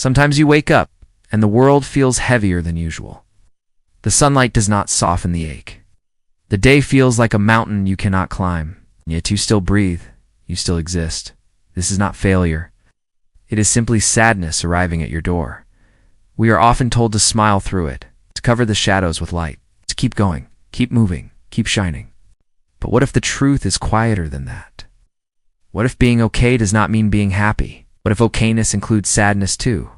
Sometimes you wake up, and the world feels heavier than usual. The sunlight does not soften the ache. The day feels like a mountain you cannot climb, yet you still breathe, you still exist. This is not failure. It is simply sadness arriving at your door. We are often told to smile through it, to cover the shadows with light, to keep going, keep moving, keep shining. But what if the truth is quieter than that? What if being okay does not mean being happy? What if okayness includes sadness too?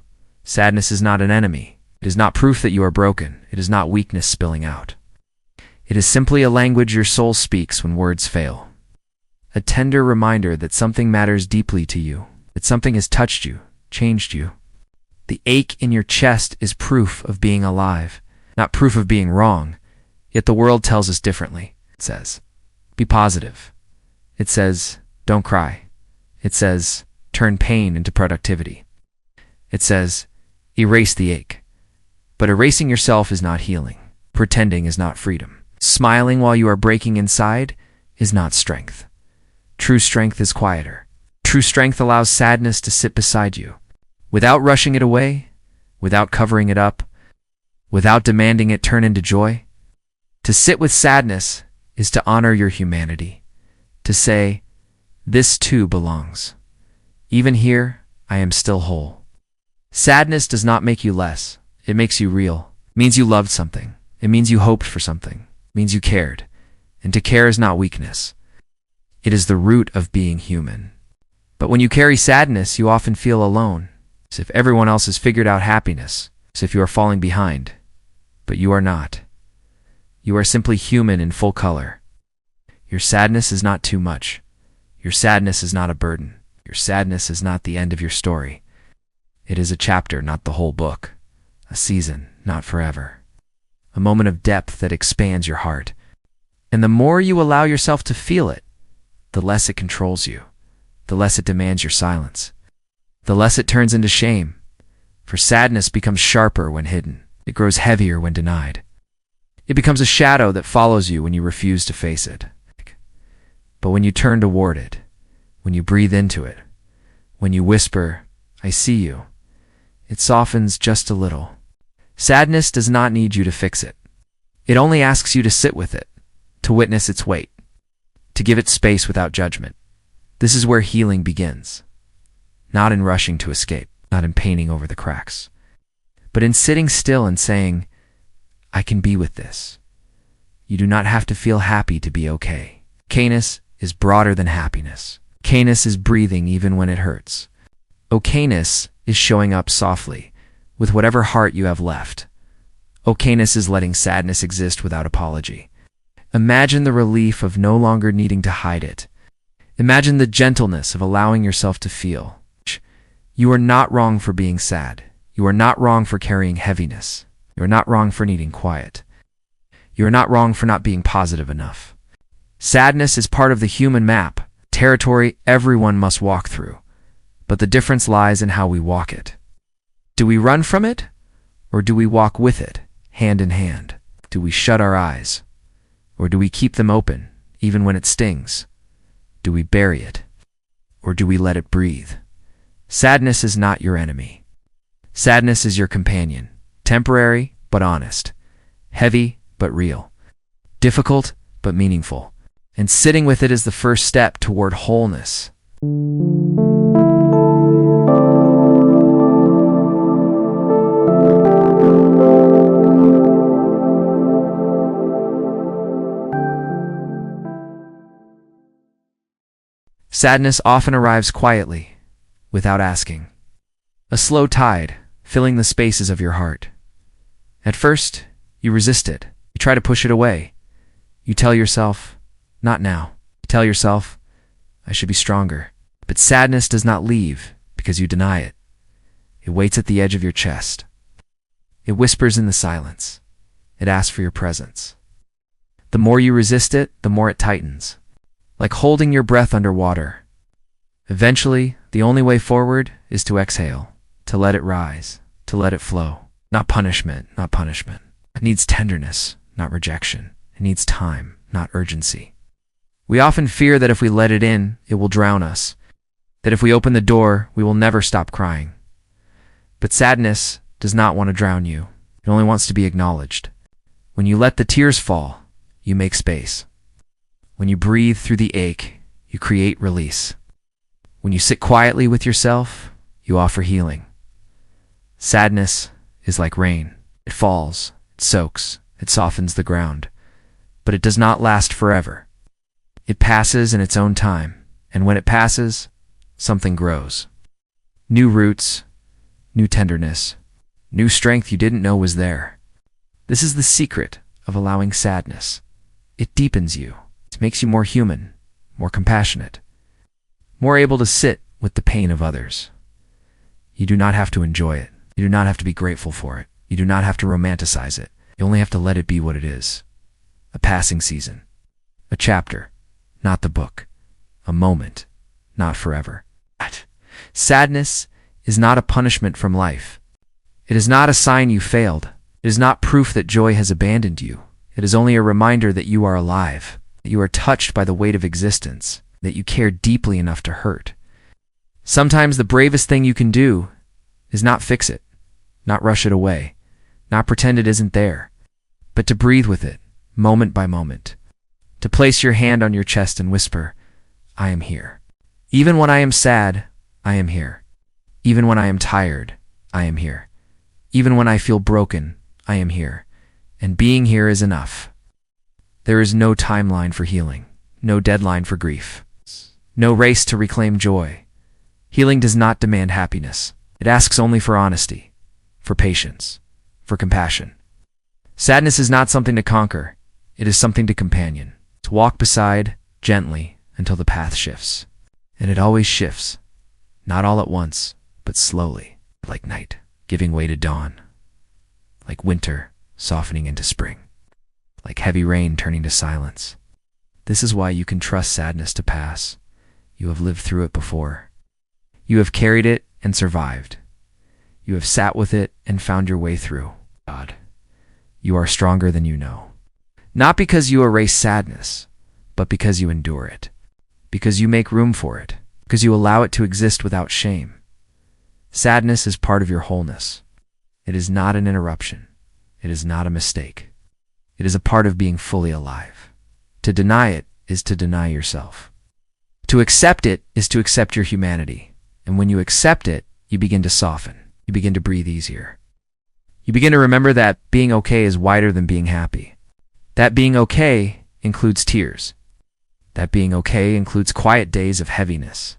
Sadness is not an enemy. It is not proof that you are broken. It is not weakness spilling out. It is simply a language your soul speaks when words fail. A tender reminder that something matters deeply to you, that something has touched you, changed you. The ache in your chest is proof of being alive, not proof of being wrong. Yet the world tells us differently. It says, be positive. It says, don't cry. It says, turn pain into productivity. It says, erase the ache. But erasing yourself is not healing. Pretending is not freedom. Smiling while you are breaking inside is not strength. True strength is quieter. True strength allows sadness to sit beside you, without rushing it away, without covering it up, without demanding it turn into joy. To sit with sadness is to honor your humanity, to say, this too belongs. Even here, I am still whole. Sadness does not make you less. It makes you real. It means you loved something. It means you hoped for something. It means you cared. And to care is not weakness. It is the root of being human. But when you carry sadness, you often feel alone, as if everyone else has figured out happiness, as if you are falling behind. But you are not. You are simply human in full color. Your sadness is not too much. Your sadness is not a burden. Your sadness is not the end of your story. It is a chapter, not the whole book. A season, not forever. A moment of depth that expands your heart. And the more you allow yourself to feel it, the less it controls you, the less it demands your silence, the less it turns into shame. For sadness becomes sharper when hidden. It grows heavier when denied. It becomes a shadow that follows you when you refuse to face it. But when you turn toward it, when you breathe into it, when you whisper, I see you, it softens just a little. Sadness does not need you to fix it. It only asks you to sit with it, to witness its weight, to give it space without judgment. This is where healing begins. Not in rushing to escape, not in painting over the cracks, but in sitting still and saying, I can be with this. You do not have to feel happy to be okay. Okayness is broader than happiness. Okayness is breathing even when it hurts. Okayness is showing up softly, with whatever heart you have left. Okayness is letting sadness exist without apology. Imagine the relief of no longer needing to hide it. Imagine the gentleness of allowing yourself to feel. You are not wrong for being sad. You are not wrong for carrying heaviness. You are not wrong for needing quiet. You are not wrong for not being positive enough. Sadness is part of the human map, territory everyone must walk through. But the difference lies in how we walk it. Do we run from it, or do we walk with it, hand in hand? Do we shut our eyes, or do we keep them open, even when it stings? Do we bury it, or do we let it breathe? Sadness is not your enemy. Sadness is your companion, temporary but honest, heavy but real, difficult but meaningful. And sitting with it is the first step toward wholeness. Sadness often arrives quietly, without asking. A slow tide, filling the spaces of your heart. At first, you resist it. You try to push it away. You tell yourself, not now. You tell yourself, I should be stronger. But sadness does not leave because you deny it. It waits at the edge of your chest. It whispers in the silence. It asks for your presence. The more you resist it, the more it tightens. Like holding your breath underwater. Eventually, the only way forward is to exhale, to let it rise, to let it flow. Not punishment, not punishment. It needs tenderness, not rejection. It needs time, not urgency. We often fear that if we let it in, it will drown us. That if we open the door, we will never stop crying. But sadness does not want to drown you. It only wants to be acknowledged. When you let the tears fall, you make space. When you breathe through the ache, you create release. When you sit quietly with yourself, you offer healing. Sadness is like rain. It falls, it soaks, it softens the ground. But it does not last forever. It passes in its own time, and when it passes, something grows. New roots, new tenderness, new strength you didn't know was there. This is the secret of allowing sadness. It deepens you. It makes you more human, more compassionate, more able to sit with the pain of others. You do not have to enjoy it. You do not have to be grateful for it. You do not have to romanticize it. You only have to let it be what it is. A passing season. A chapter, not the book. A moment, not forever. Sadness is not a punishment from life. It is not a sign you failed. It is not proof that joy has abandoned you. It is only a reminder that you are alive, that you are touched by the weight of existence, that you care deeply enough to hurt. Sometimes the bravest thing you can do is not fix it, not rush it away, not pretend it isn't there, but to breathe with it, moment by moment, to place your hand on your chest and whisper, I am here. Even when I am sad, I am here. Even when I am tired, I am here. Even when I feel broken, I am here. And being here is enough. There is no timeline for healing, no deadline for grief, no race to reclaim joy. Healing does not demand happiness. It asks only for honesty, for patience, for compassion. Sadness is not something to conquer. It is something to companion, to walk beside gently until the path shifts. And it always shifts, not all at once, but slowly, like night, giving way to dawn, like winter softening into spring, like heavy rain turning to silence. This is why you can trust sadness to pass. You have lived through it before. You have carried it and survived. You have sat with it and found your way through. God, you are stronger than you know. Not because you erase sadness, but because you endure it. Because you make room for it. Because you allow it to exist without shame. Sadness is part of your wholeness. It is not an interruption. It is not a mistake. It is a part of being fully alive. To deny it is to deny yourself. To accept it is to accept your humanity. And when you accept it, you begin to soften. You begin to breathe easier. You begin to remember that being okay is wider than being happy. That being okay includes tears. That being okay includes quiet days of heaviness.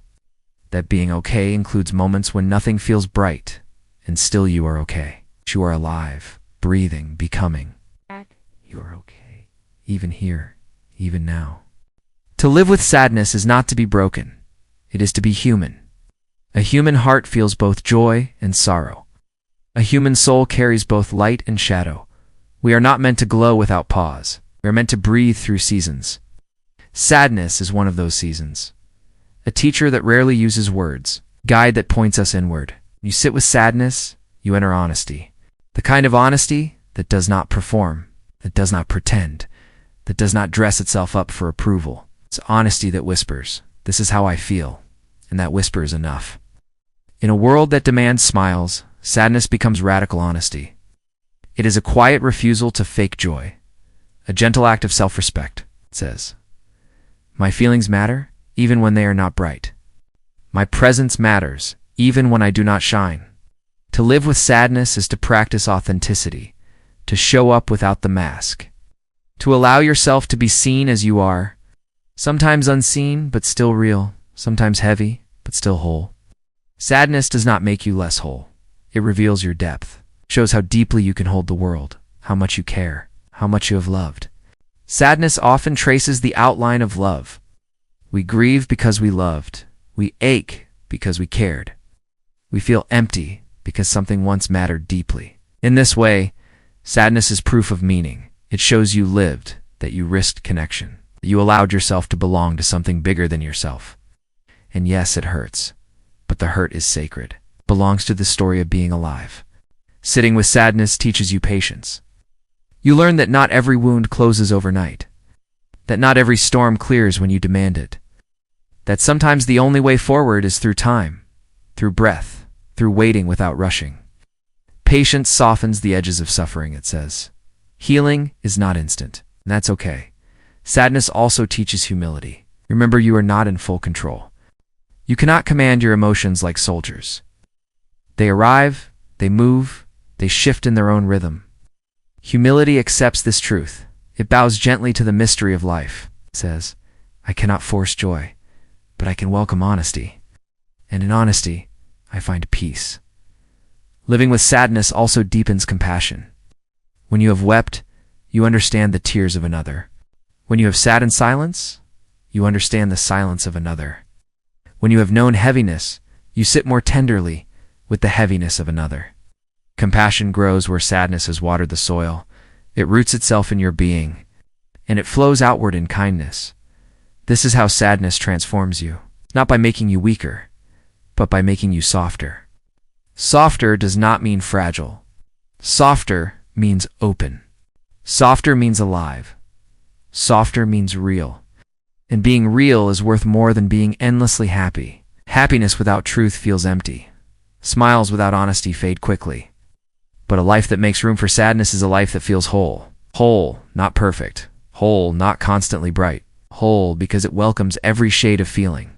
That being okay includes moments when nothing feels bright, and still you are okay. You are alive, breathing, becoming. You are okay, even here, even now. To live with sadness is not to be broken. It is to be human. A human heart feels both joy and sorrow. A human soul carries both light and shadow. We are not meant to glow without pause. We are meant to breathe through seasons. Sadness is one of those seasons. A teacher that rarely uses words, guide that points us inward. You sit with sadness, you enter honesty. The kind of honesty that does not perform, that does not pretend, that does not dress itself up for approval. It's honesty that whispers, this is how I feel, and that whisper is enough. In a world that demands smiles, sadness becomes radical honesty. It is a quiet refusal to fake joy, a gentle act of self-respect. It says, my feelings matter, even when they are not bright. My presence matters, even when I do not shine. To live with sadness is to practice authenticity, to show up without the mask, to allow yourself to be seen as you are, sometimes unseen but still real, sometimes heavy but still whole. Sadness does not make you less whole. It reveals your depth, shows how deeply you can hold the world, how much you care, how much you have loved. Sadness often traces the outline of love. We grieve because we loved. We ache because we cared. We feel empty because something once mattered deeply. In this way, sadness is proof of meaning. It shows you lived, that you risked connection, that you allowed yourself to belong to something bigger than yourself. And yes, it hurts, but the hurt is sacred. It belongs to the story of being alive. Sitting with sadness teaches you patience. You learn that not every wound closes overnight, that not every storm clears when you demand it, that sometimes the only way forward is through time, through breath, through waiting without rushing. Patience softens the edges of suffering, it says. Healing is not instant, and that's okay. Sadness also teaches humility. Remember, you are not in full control. You cannot command your emotions like soldiers. They arrive, they move, they shift in their own rhythm. Humility accepts this truth. It bows gently to the mystery of life. It says, I cannot force joy, but I can welcome honesty. And in honesty, I find peace. Living with sadness also deepens compassion. When you have wept, you understand the tears of another. When you have sat in silence, you understand the silence of another. When you have known heaviness, you sit more tenderly with the heaviness of another. Compassion grows where sadness has watered the soil. It roots itself in your being, and it flows outward in kindness. This is how sadness transforms you, not by making you weaker, but by making you softer. Softer does not mean fragile. Softer means open. Softer means alive. Softer means real. And being real is worth more than being endlessly happy. Happiness without truth feels empty. Smiles without honesty fade quickly. But a life that makes room for sadness is a life that feels whole. Whole, not perfect. Whole, not constantly bright. Whole because it welcomes every shade of feeling.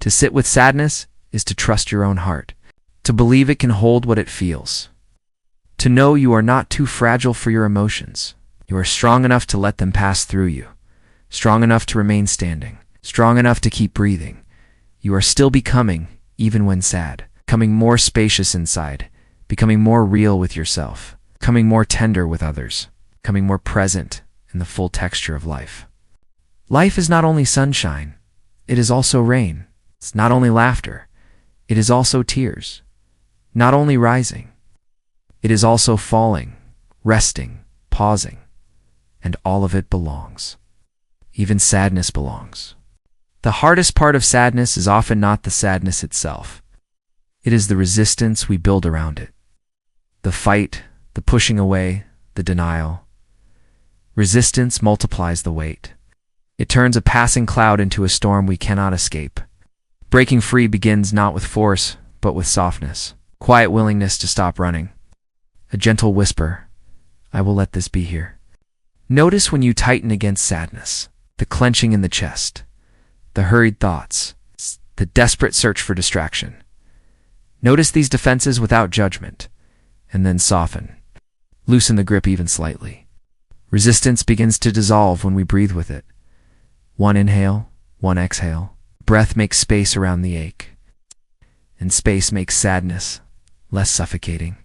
To sit with sadness is to trust your own heart. To believe it can hold what it feels. To know you are not too fragile for your emotions. You are strong enough to let them pass through you. Strong enough to remain standing. Strong enough to keep breathing. You are still becoming, even when sad. Becoming more spacious inside. Becoming more real with yourself. Becoming more tender with others. Becoming more present in the full texture of life. Life is not only sunshine. It is also rain. It's not only laughter. It is also tears. Not only rising. It is also falling, resting, pausing. And all of it belongs. Even sadness belongs. The hardest part of sadness is often not the sadness itself. It is the resistance we build around it. The fight, the pushing away, the denial. Resistance multiplies the weight. It turns a passing cloud into a storm we cannot escape. Breaking free begins not with force, but with softness. Quiet willingness to stop running. A gentle whisper, I will let this be here. Notice when you tighten against sadness, the clenching in the chest, the hurried thoughts, the desperate search for distraction. Notice these defenses without judgment, and then soften. Loosen the grip even slightly. Resistance begins to dissolve when we breathe with it. One inhale, one exhale. Breath makes space around the ache, and space makes sadness less suffocating.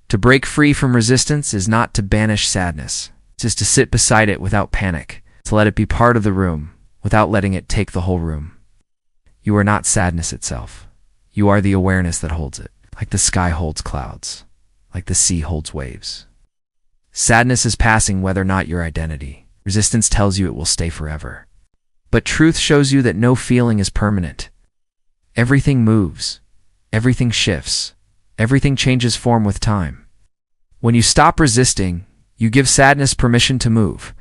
To break free from resistance is not to banish sadness. It's just to sit beside it without panic, to let it be part of the room without letting it take the whole room. You are not sadness itself. You are the awareness that holds it, like the sky holds clouds, like the sea holds waves. Sadness is passing whether or not your identity. Resistance tells you it will stay forever. But truth shows you that no feeling is permanent. Everything moves. Everything shifts. Everything changes form with time. When you stop resisting, you give sadness permission to move.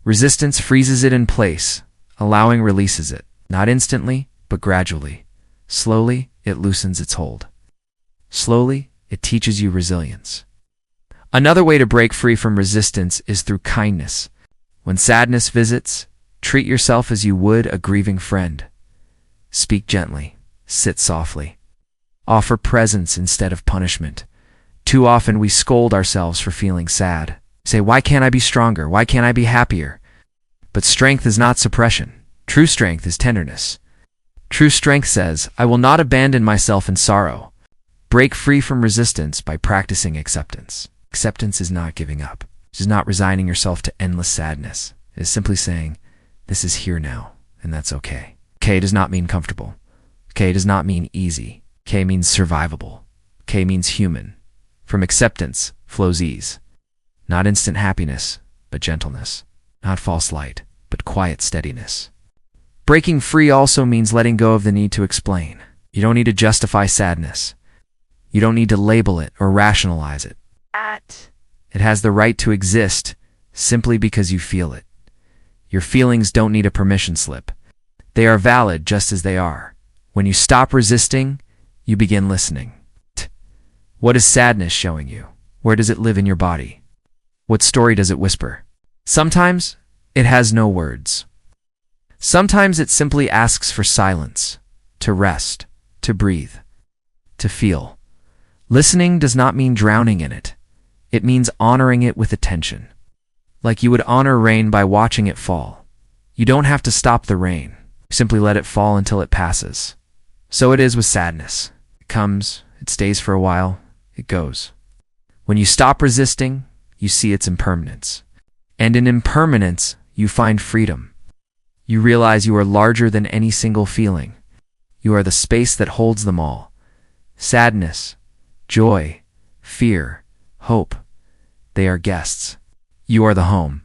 Resistance freezes it in place, allowing releases it. Not instantly, but gradually. Slowly, it loosens its hold. Slowly, it teaches you resilience. Another way to break free from resistance is through kindness. When sadness visits, treat yourself as you would a grieving friend. Speak gently. Sit softly. Offer presence instead of punishment. Too often we scold ourselves for feeling sad. Say, why can't I be stronger? Why can't I be happier? But strength is not suppression. True strength is tenderness. True strength says, I will not abandon myself in sorrow. Break free from resistance by practicing acceptance. Acceptance is not giving up. It is not resigning yourself to endless sadness. It is simply saying, this is here now, and that's okay. Okay does not mean comfortable. Okay does not mean easy. K means survivable. K means human. From acceptance flows ease. Not instant happiness, but gentleness. Not false light, but quiet steadiness. Breaking free also means letting go of the need to explain. You don't need to justify sadness. You don't need to label it or rationalize it. It has the right to exist simply because you feel it. Your feelings don't need a permission slip. They are valid just as they are. When you stop resisting, you begin listening. What is sadness showing you? Where does it live in your body? What story does it whisper? Sometimes it has no words. Sometimes it simply asks for silence, to rest, to breathe, to feel. Listening does not mean drowning in it. It means honoring it with attention. Like you would honor rain by watching it fall. You don't have to stop the rain. Simply let it fall until it passes. So it is with sadness. It comes, it stays for a while, it goes. When you stop resisting, you see its impermanence. And in impermanence, you find freedom. You realize you are larger than any single feeling. You are the space that holds them all. Sadness, joy, fear, hope. They are guests. You are the home.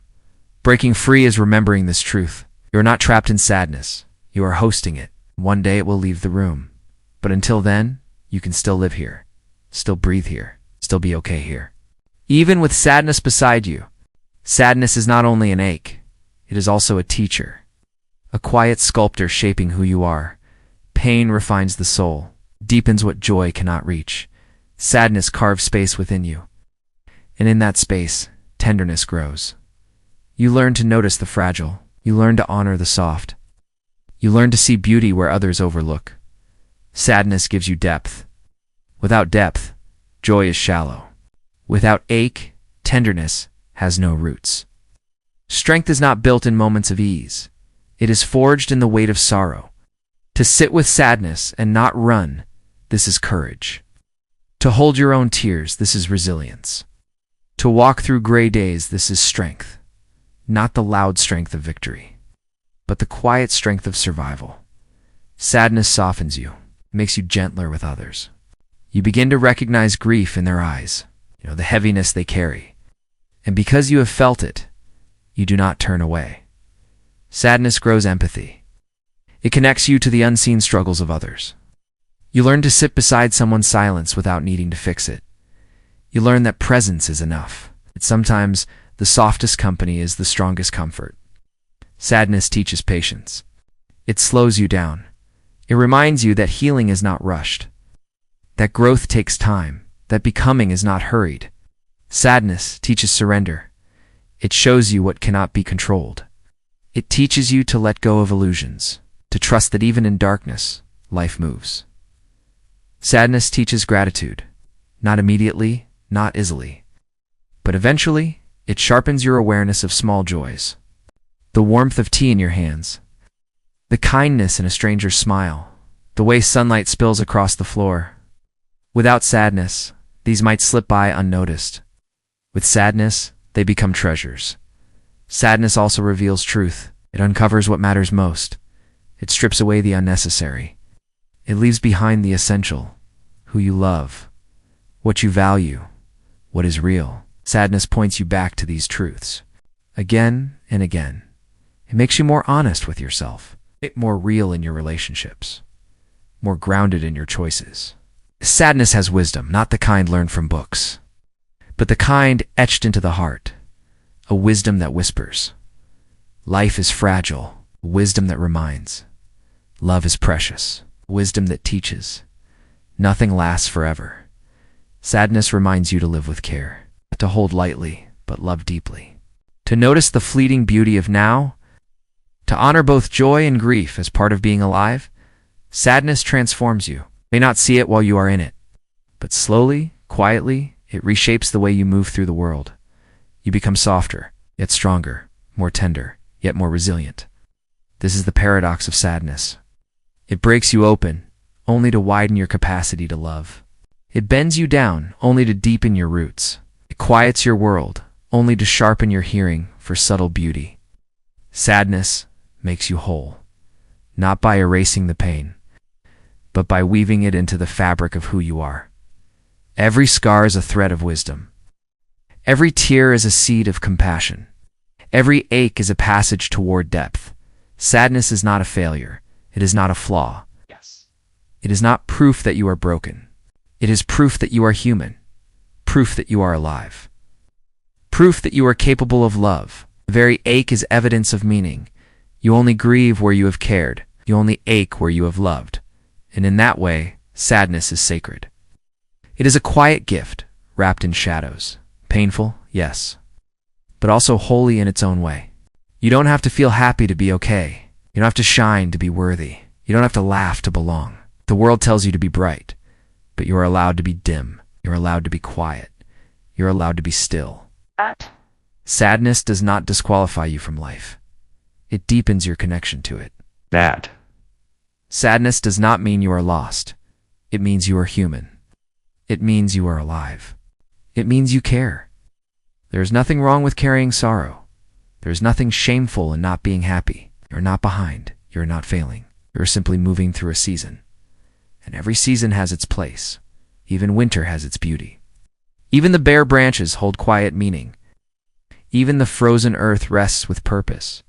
Breaking free is remembering this truth. You are not trapped in sadness. You are hosting it. One day it will leave the room. But until then, you can still live here, still breathe here, still be okay here. Even with sadness beside you, sadness is not only an ache, it is also a teacher, a quiet sculptor shaping who you are. Pain refines the soul, deepens what joy cannot reach. Sadness carves space within you. And in that space, tenderness grows. You learn to notice the fragile. You learn to honor the soft. You learn to see beauty where others overlook. Sadness gives you depth. Without depth, joy is shallow. Without ache, tenderness has no roots. Strength is not built in moments of ease. It is forged in the weight of sorrow. To sit with sadness and not run, this is courage. To hold your own tears, this is resilience. To walk through gray days, this is strength. Not the loud strength of victory, but the quiet strength of survival. Sadness softens you, makes you gentler with others. You begin to recognize grief in their eyes, the heaviness they carry. And because you have felt it, you do not turn away. Sadness grows empathy. It connects you to the unseen struggles of others. You learn to sit beside someone's silence without needing to fix it. You learn that presence is enough. Sometimes the softest company is the strongest comfort. Sadness teaches patience. It slows you down. It reminds you that healing is not rushed, that growth takes time, that becoming is not hurried. Sadness teaches surrender. It shows you what cannot be controlled. It teaches you to let go of illusions, to trust that even in darkness, life moves. Sadness teaches gratitude, not immediately, not easily, but eventually, it sharpens your awareness of small joys. The warmth of tea in your hands, the kindness in a stranger's smile, the way sunlight spills across the floor. Without sadness, these might slip by unnoticed. With sadness, they become treasures. Sadness also reveals truth. It uncovers what matters most. It strips away the unnecessary. It leaves behind the essential, who you love, what you value, what is real. Sadness points you back to these truths, again and again. It makes you more honest with yourself, more real in your relationships, more grounded in your choices. Sadness has wisdom, not the kind learned from books, but the kind etched into the heart, a wisdom that whispers. Life is fragile, wisdom that reminds. Love is precious, wisdom that teaches. Nothing lasts forever. Sadness reminds you to live with care, to hold lightly, but love deeply. To notice the fleeting beauty of now, to honor both joy and grief as part of being alive. Sadness transforms you. You may not see it while you are in it, but slowly, quietly, it reshapes the way you move through the world. You become softer, yet stronger, more tender, yet more resilient. This is the paradox of sadness. It breaks you open, only to widen your capacity to love. It bends you down, only to deepen your roots. It quiets your world, only to sharpen your hearing for subtle beauty. Sadness makes you whole, not by erasing the pain, but by weaving it into the fabric of who you are. Every scar is a thread of wisdom. Every tear is a seed of compassion. Every ache is a passage toward depth. Sadness is not a failure. It is not a flaw. It is not proof that you are broken. It is proof that you are human. Proof that you are alive. Proof that you are capable of love. The very ache is evidence of meaning. You only grieve where you have cared. You only ache where you have loved. And in that way, sadness is sacred. It is a quiet gift, wrapped in shadows. Painful, yes, but also holy in its own way. You don't have to feel happy to be okay. You don't have to shine to be worthy. You don't have to laugh to belong. The world tells you to be bright, but you are allowed to be dim. You're allowed to be quiet. You're allowed to be still. Sadness does not disqualify you from life. It deepens your connection to it. That. Sadness does not mean you are lost. It means you are human. It means you are alive. It means you care. There is nothing wrong with carrying sorrow. There is nothing shameful in not being happy. You're not behind. You're not failing. You're simply moving through a season. And every season has its place. Even winter has its beauty. Even the bare branches hold quiet meaning. Even the frozen earth rests with purpose.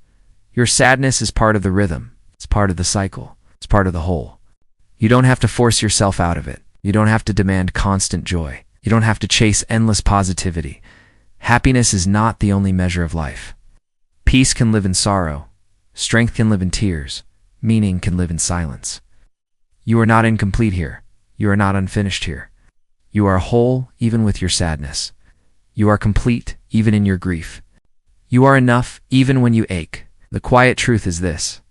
Your sadness is part of the rhythm. It's part of the cycle. It's part of the whole. You don't have to force yourself out of it. You don't have to demand constant joy. You don't have to chase endless positivity. Happiness is not the only measure of life. Peace can live in sorrow. Strength can live in tears. Meaning can live in silence. You are not incomplete here. You are not unfinished here. You are whole even with your sadness. You are complete even in your grief. You are enough even when you ache. The quiet truth is this.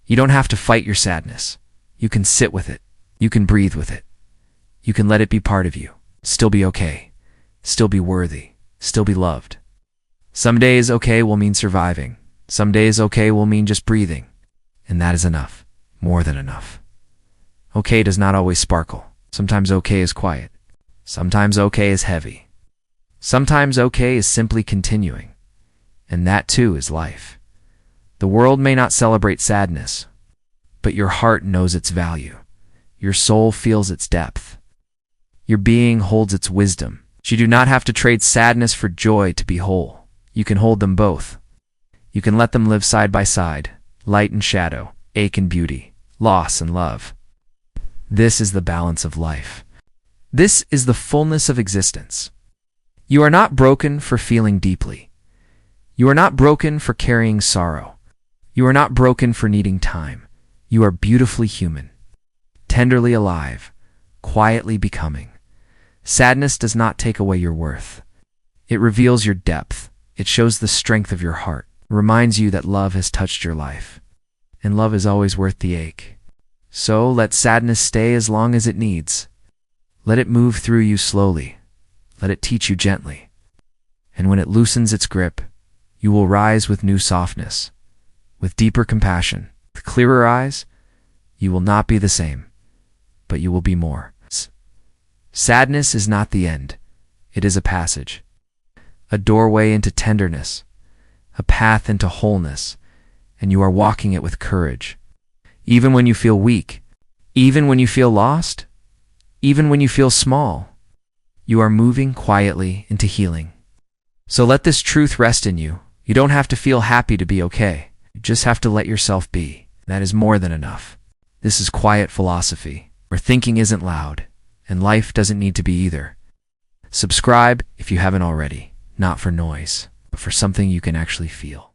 You don't have to fight your sadness. You can sit with it. You can breathe with it. You can let it be part of you. Still be okay. Still be worthy. Still be loved. Some days okay will mean surviving. Some days okay will mean just breathing. And that is enough. More than enough. Okay does not always sparkle. Sometimes okay is quiet. Sometimes okay is heavy. Sometimes okay is simply continuing. And that too is life. The world may not celebrate sadness, but your heart knows its value. Your soul feels its depth. Your being holds its wisdom. You do not have to trade sadness for joy to be whole. You can hold them both. You can let them live side by side, light and shadow, ache and beauty, loss and love. This is the balance of life. This is the fullness of existence. You are not broken for feeling deeply. You are not broken for carrying sorrow. You are not broken for needing time. You are beautifully human, tenderly alive, quietly becoming. Sadness does not take away your worth. It reveals your depth. It shows the strength of your heart. It reminds you that love has touched your life. And love is always worth the ache. So let sadness stay as long as it needs. Let it move through you slowly. Let it teach you gently. And when it loosens its grip, you will rise with new softness, with deeper compassion, with clearer eyes. You will not be the same, but you will be more. Sadness is not the end. It is a passage, a doorway into tenderness, a path into wholeness, and you are walking it with courage. Even when you feel weak, even when you feel lost, even when you feel small, you are moving quietly into healing. So let this truth rest in you. You don't have to feel happy to be okay. You just have to let yourself be. That is more than enough. This is quiet philosophy, where thinking isn't loud, and life doesn't need to be either. Subscribe if you haven't already, not for noise, but for something you can actually feel.